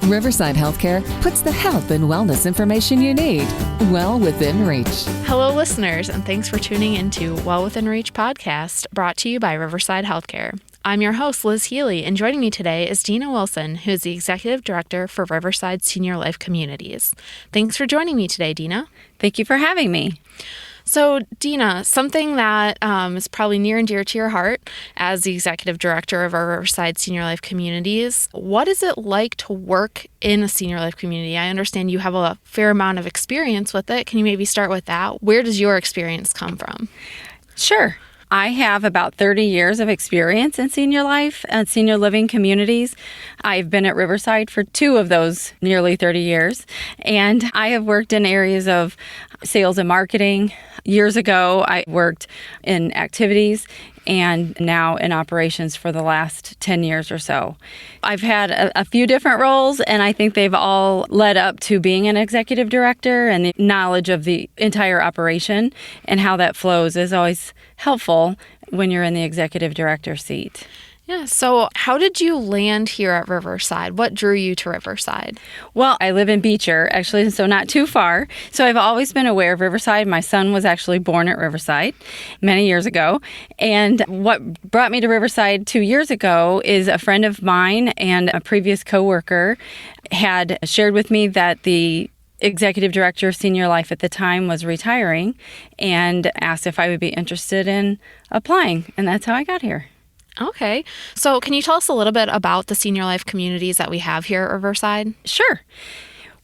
Riverside Healthcare puts the health and wellness information you need well within reach. Hello, listeners, and thanks for tuning into Well Within Reach podcast, brought to you by Riverside Healthcare. I'm your host, Liz Healy, and joining me today is Dina Wilson, who is the Executive Director for Riverside Senior Life Communities. Thanks for joining me today, Dina. Thank you for having me. So, Dina, something that is probably near and dear to your heart as the Executive Director of our Riverside Senior Life Communities, what is it like to work in a senior life community? I understand you have a fair amount of experience with it. Can you maybe start with that? Where does your experience come from? Sure. I have about 30 years of experience in senior life and senior living communities. I've been at Riverside for 2 of those nearly 30 years, and I have worked in areas of sales and marketing. Years ago, I worked in activities and now in operations for the last 10 years or so. I've had a few different roles, and I think they've all led up to being an executive director, and the knowledge of the entire operation and how that flows is always helpful when you're in the executive director seat. Yeah, so how did you land here at Riverside? What drew you to Riverside? Well, I live in Beecher, actually, so not too far. So I've always been aware of Riverside. My son was actually born at Riverside many years ago. And what brought me to Riverside 2 years ago is a friend of mine and a previous coworker had shared with me that the executive director of senior life at the time was retiring and asked if I would be interested in applying. And that's how I got here. Okay. So can you tell us a little bit about the senior life communities that we have here at Riverside? Sure.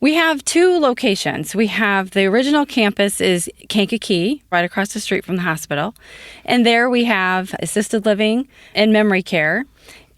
We have 2 locations. We have the original campus is Kankakee, right across the street from the hospital. And there we have assisted living and memory care.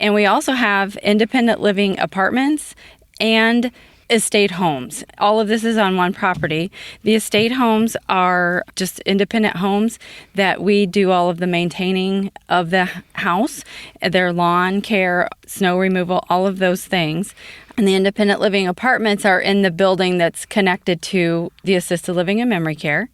And we also have independent living apartments and estate homes. All of this is on one property. The estate homes are just independent homes that we do all of the maintaining of the house, their lawn care, snow removal, all of those things. And the independent living apartments are in the building that's connected to the assisted living and memory care.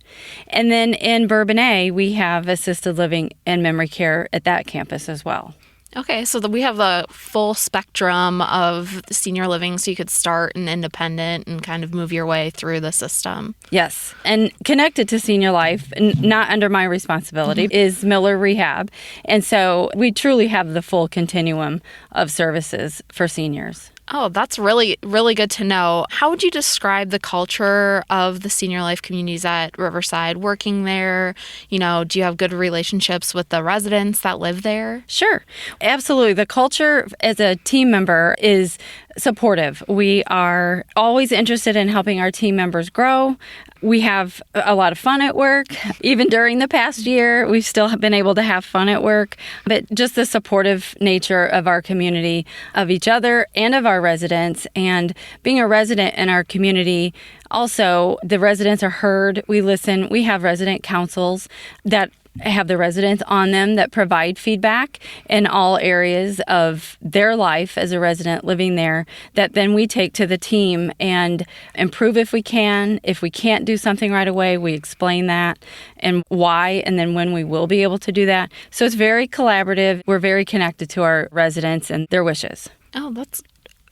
And then in Bourbonnais, we have assisted living and memory care at that campus as well. Okay, so we have the full spectrum of senior living, so you could start an independent and kind of move your way through the system. Yes, and connected to senior life, not under my responsibility, is Miller Rehab. And so we truly have the full continuum of services for seniors. Oh, that's really, really good to know. How would you describe the culture of the senior life communities at Riverside working there? You know, do you have good relationships with the residents that live there? Sure, absolutely. The culture as a team member is supportive. We are always interested in helping our team members grow. We have a lot of fun at work. Even during the past year, we've still been able to have fun at work. But just the supportive nature of our community, of each other and of our residents, and being a resident in our community, also the residents are heard. We listen. We have resident councils that have the residents on them that provide feedback in all areas of their life as a resident living there that then we take to the team and improve if we can. If we can't do something right away, we explain that and why, and then when we will be able to do that. So it's very collaborative. We're very connected to our residents and their wishes. Oh, that's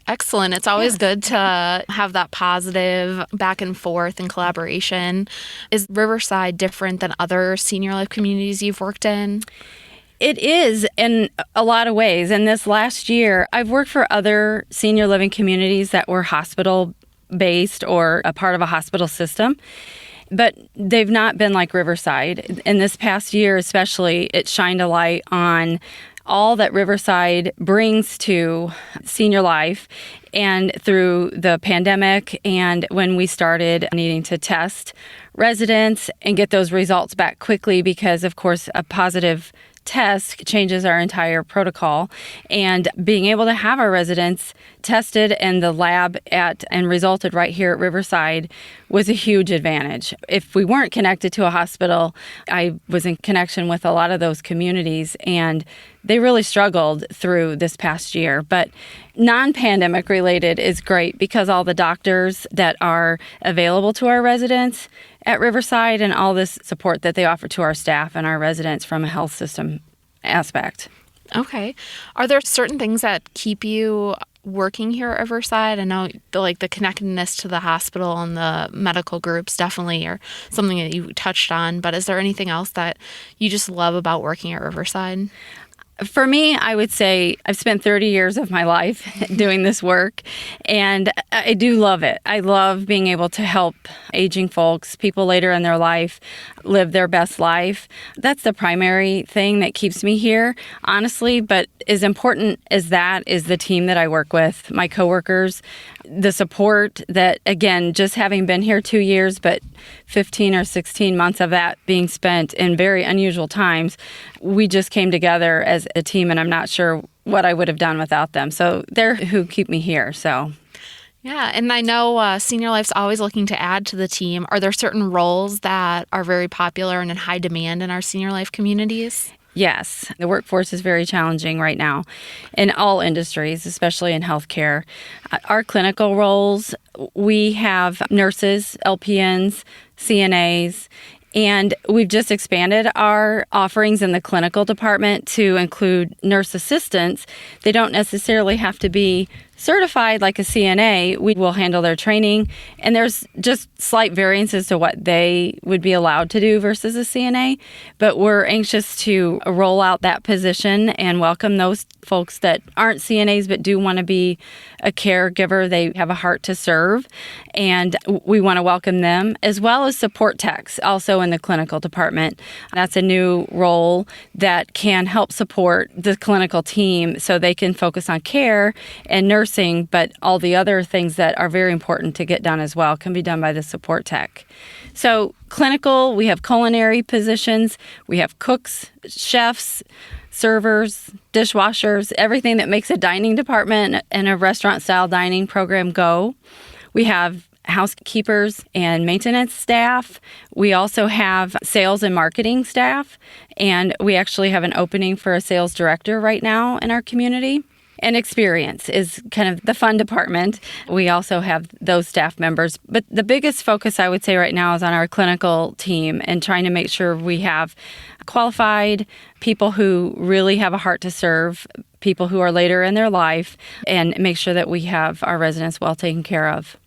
excellent. It's always good to have that positive back and forth and collaboration. Is Riverside different than other senior life communities you've worked in? It is in a lot of ways. And this last year, I've worked for other senior living communities that were hospital-based or a part of a hospital system. But they've not been like Riverside. In this past year especially, it shined a light on all that Riverside brings to senior life, and through the pandemic and when we started needing to test residents and get those results back quickly because, of course, a positive test changes our entire protocol, and being able to have our residents tested and the lab and resulted right here at Riverside was a huge advantage. If we weren't connected to a hospital, I was in connection with a lot of those communities, and they really struggled through this past year. But non-pandemic related is great because all the doctors that are available to our residents at Riverside and all this support that they offer to our staff and our residents from a health system aspect. Okay. Are there certain things that keep you working here at Riverside? I know the connectedness to the hospital and the medical groups definitely are something that you touched on, but is there anything else that you just love about working at Riverside? For me, I would say I've spent 30 years of my life doing this work, and I do love it. I love being able to help aging folks, people later in their life, live their best life. That's the primary thing that keeps me here, honestly, but as important as that is the team that I work with, my coworkers, the support that, again, just having been here 2 years, but 15 or 16 months of that being spent in very unusual times, we just came together as a team, and I'm not sure what I would have done without them. So they're who keep me here. So. Yeah, and I know Senior Life's always looking to add to the team. Are there certain roles that are very popular and in high demand in our Senior Life communities? Yes, the workforce is very challenging right now in all industries, especially in healthcare. Our clinical roles, we have nurses, LPNs, CNAs, and we've just expanded our offerings in the clinical department to include nurse assistants. They don't necessarily have to be certified like a CNA. We will handle their training, and there's just slight variances to what they would be allowed to do versus a CNA, but we're anxious to roll out that position and welcome those folks that aren't CNAs but do want to be a caregiver. They have a heart to serve, and we want to welcome them, as well as support techs also in the clinical department. That's a new role that can help support the clinical team so they can focus on care and nursing, but all the other things that are very important to get done as well can be done by the support tech. So clinical, we have culinary positions, we have cooks, chefs, servers, dishwashers, everything that makes a dining department and a restaurant-style dining program go. We have housekeepers and maintenance staff. We also have sales and marketing staff, and we actually have an opening for a sales director right now in our community. And experience is kind of the fun department. We also have those staff members. But the biggest focus, I would say right now, is on our clinical team and trying to make sure we have qualified people who really have a heart to serve, people who are later in their life, and make sure that we have our residents well taken care of.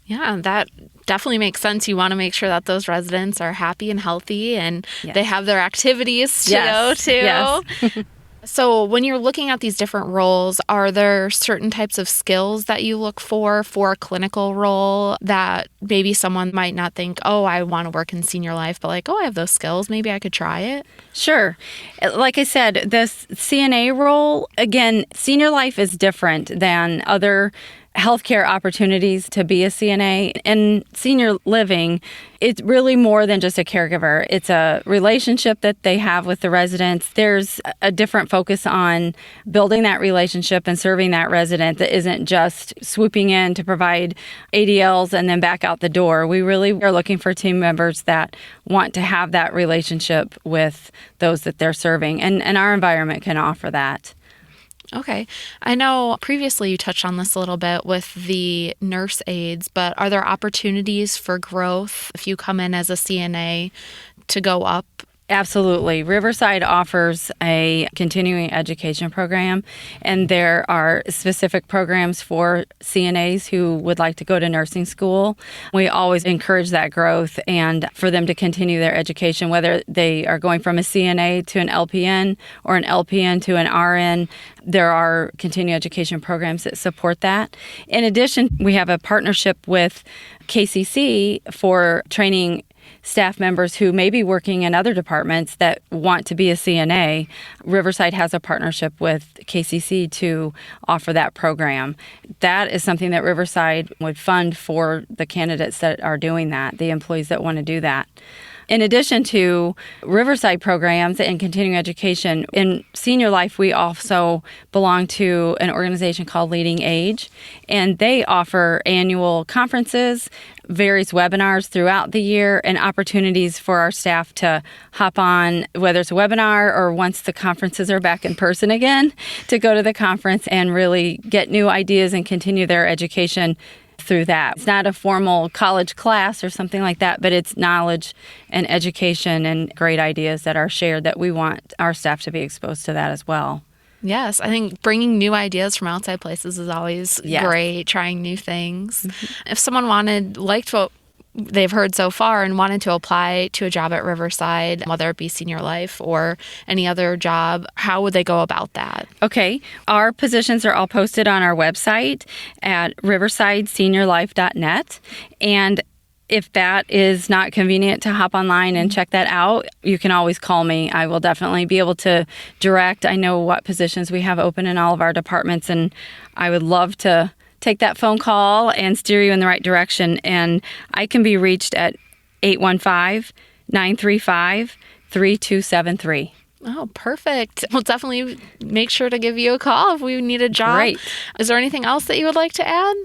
Yeah, that definitely makes sense. You want to make sure that those residents are happy and healthy and Yes. they have their activities to go to. Yes. So when you're looking at these different roles, are there certain types of skills that you look for a clinical role that maybe someone might not think, oh, I want to work in Senior Life, but like, oh, I have those skills. Maybe I could try it. Sure. Like I said, the CNA role, again, Senior Life is different than other healthcare opportunities to be a CNA. In senior living, it's really more than just a caregiver. It's a relationship that they have with the residents. There's a different focus on building that relationship and serving that resident that isn't just swooping in to provide ADLs and then back out the door. We really are looking for team members that want to have that relationship with those that they're serving, and our environment can offer that. Okay. I know previously you touched on this a little bit with the nurse aides, but are there opportunities for growth if you come in as a CNA to go up? Absolutely. Riverside offers a continuing education program, and there are specific programs for CNAs who would like to go to nursing school. We always encourage that growth and for them to continue their education, whether they are going from a CNA to an LPN or an LPN to an RN. There are continuing education programs that support that. In addition, we have a partnership with KCC for training staff members who may be working in other departments that want to be a CNA. Riverside has a partnership with KCC to offer that program. That is something that Riverside would fund for the candidates that are doing that, the employees that want to do that. In addition to Riverside programs and continuing education, in Senior Life, we also belong to an organization called Leading Age, and they offer annual conferences, various webinars throughout the year, and opportunities for our staff to hop on, whether it's a webinar or once the conferences are back in person again, to go to the conference and really get new ideas and continue their education through that. It's not a formal college class or something like that, but it's knowledge and education and great ideas that are shared that we want our staff to be exposed to that as well. Yes, I think bringing new ideas from outside places is always Yes. great, trying new things. If someone liked what they've heard so far and wanted to apply to a job at Riverside, whether it be Senior Life or any other job, how would they go about that? Okay. Our positions are all posted on our website at riversideseniorlife.net. And if that is not convenient to hop online and check that out, you can always call me. I will definitely be able to direct. I know what positions we have open in all of our departments, and I would love to take that phone call and steer you in the right direction. And I can be reached at 815-935-3273. Oh, perfect. We'll definitely make sure to give you a call if we need a job. Great. Is there anything else that you would like to add?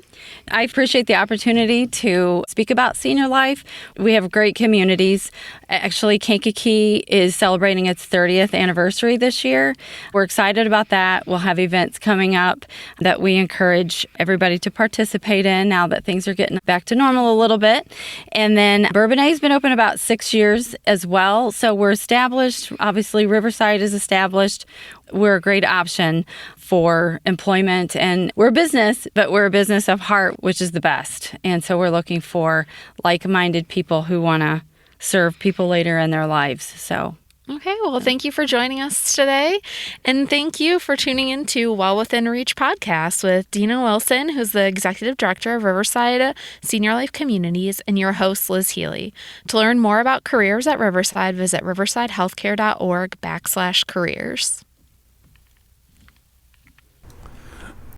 I appreciate the opportunity to speak about senior life. We have great communities. Actually, Kankakee is celebrating its 30th anniversary this year. We're excited about that. We'll have events coming up that we encourage everybody to participate in now that things are getting back to normal a little bit. And then Bourbonnais has been open about 6 years as well. So we're established. Obviously, Riverside is established. We're a great option for employment, and we're a business, but we're a business of heart, which is the best. And so we're looking for like-minded people who want to serve people later in their lives. So Okay, well, thank you for joining us today. And thank you for tuning in to Well Within Reach podcast with Dina Wilson, who's the Executive Director of Riverside Senior Life Communities, and your host, Liz Healy. To learn more about careers at Riverside, visit riversidehealthcare.org/careers.